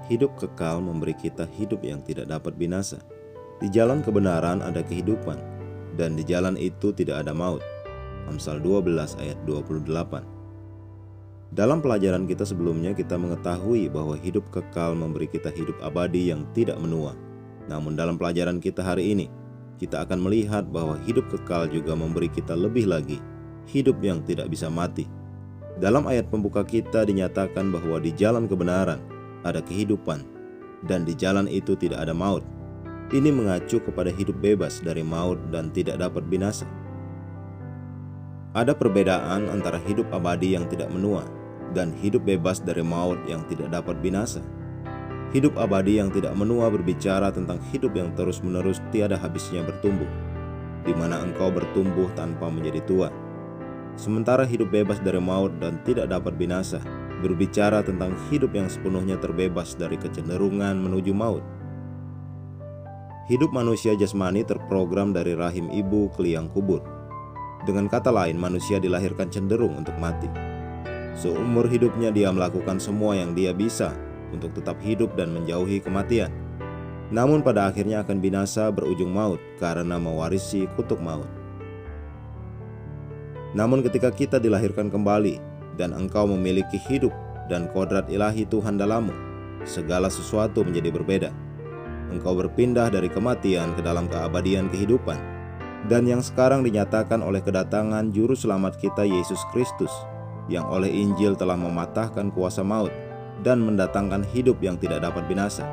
Hidup kekal memberi kita hidup yang tidak dapat binasa. Di jalan kebenaran ada kehidupan, dan di jalan itu tidak ada maut. Amsal 12 ayat 28. Dalam pelajaran kita sebelumnya, kita mengetahui bahwa hidup kekal memberi kita hidup abadi yang tidak menua. Namun dalam pelajaran kita hari ini, kita akan melihat bahwa hidup kekal juga memberi kita lebih lagi, hidup yang tidak bisa mati. Dalam ayat pembuka kita dinyatakan bahwa di jalan kebenaran ada kehidupan, dan di jalan itu tidak ada maut. Ini mengacu kepada hidup bebas dari maut dan tidak dapat binasa. Ada perbedaan antara hidup abadi yang tidak menua dan hidup bebas dari maut yang tidak dapat binasa. Hidup abadi yang tidak menua berbicara tentang hidup yang terus-menerus tiada habisnya bertumbuh, di mana engkau bertumbuh tanpa menjadi tua. Sementara hidup bebas dari maut dan tidak dapat binasa berbicara tentang hidup yang sepenuhnya terbebas dari kecenderungan menuju maut. Hidup manusia jasmani terprogram dari rahim ibu ke liang kubur. Dengan kata lain, manusia dilahirkan cenderung untuk mati. Seumur hidupnya dia melakukan semua yang dia bisa untuk tetap hidup dan menjauhi kematian. Namun pada akhirnya akan binasa berujung maut karena mewarisi kutuk maut. Namun ketika kita dilahirkan kembali dan engkau memiliki hidup dan kodrat ilahi Tuhan dalammu, segala sesuatu menjadi berbeda. Engkau berpindah dari kematian ke dalam keabadian kehidupan, dan yang sekarang dinyatakan oleh kedatangan Juru Selamat kita Yesus Kristus, yang oleh Injil telah mematahkan kuasa maut dan mendatangkan hidup yang tidak dapat binasa.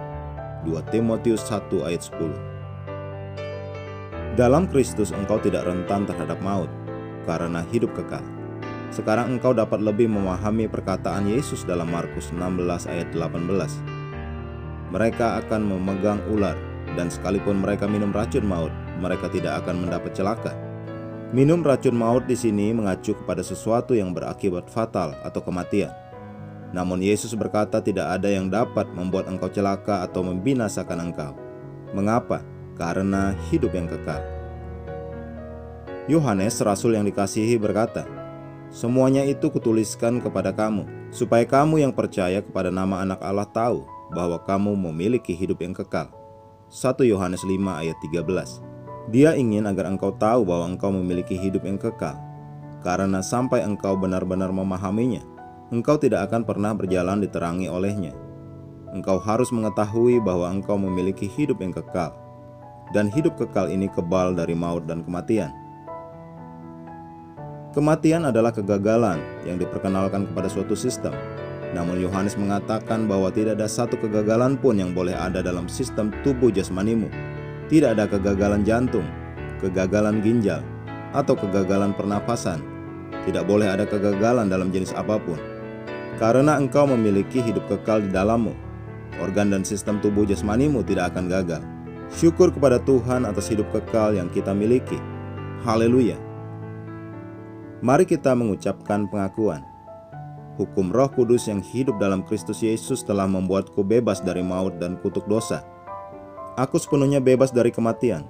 2 Timotius 1 ayat 10. Dalam Kristus engkau tidak rentan terhadap maut, karena hidup kekal. Sekarang engkau dapat lebih memahami perkataan Yesus dalam Markus 16 ayat 18. Mereka akan memegang ular, dan sekalipun mereka minum racun maut, mereka tidak akan mendapat celaka. Minum racun maut di sini mengacu kepada sesuatu yang berakibat fatal atau kematian. Namun Yesus berkata tidak ada yang dapat membuat engkau celaka atau membinasakan engkau. Mengapa? Karena hidup yang kekal. Yohanes, rasul yang dikasihi, berkata, "Semuanya itu kutuliskan kepada kamu, supaya kamu yang percaya kepada nama Anak Allah tahu bahwa kamu memiliki hidup yang kekal." 1 Yohanes 5 ayat 13. Dia ingin agar engkau tahu bahwa engkau memiliki hidup yang kekal, karena sampai engkau benar-benar memahaminya, engkau tidak akan pernah berjalan diterangi olehnya. Engkau harus mengetahui bahwa engkau memiliki hidup yang kekal, dan hidup kekal ini kebal dari maut dan kematian. Kematian adalah kegagalan yang diperkenalkan kepada suatu sistem. Namun Yohanes mengatakan bahwa tidak ada satu kegagalan pun yang boleh ada dalam sistem tubuh jasmanimu. Tidak ada kegagalan jantung, kegagalan ginjal, atau kegagalan pernapasan. Tidak boleh ada kegagalan dalam jenis apapun. Karena engkau memiliki hidup kekal di dalammu, organ dan sistem tubuh jasmanimu tidak akan gagal. Syukur kepada Tuhan atas hidup kekal yang kita miliki. Haleluya. Mari kita mengucapkan pengakuan. Hukum Roh Kudus yang hidup dalam Kristus Yesus telah membuatku bebas dari maut dan kutuk dosa. Aku sepenuhnya bebas dari kematian.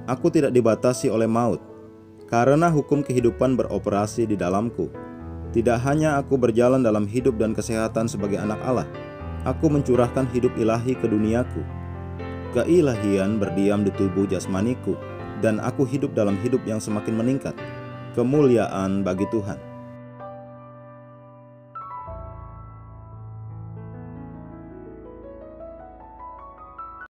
Aku tidak dibatasi oleh maut, karena hukum kehidupan beroperasi di dalamku. Tidak hanya aku berjalan dalam hidup dan kesehatan sebagai anak Allah, aku mencurahkan hidup ilahi ke duniaku. Keilahian berdiam di tubuh jasmaniku, dan aku hidup dalam hidup yang semakin meningkat. Kemuliaan bagi Tuhan.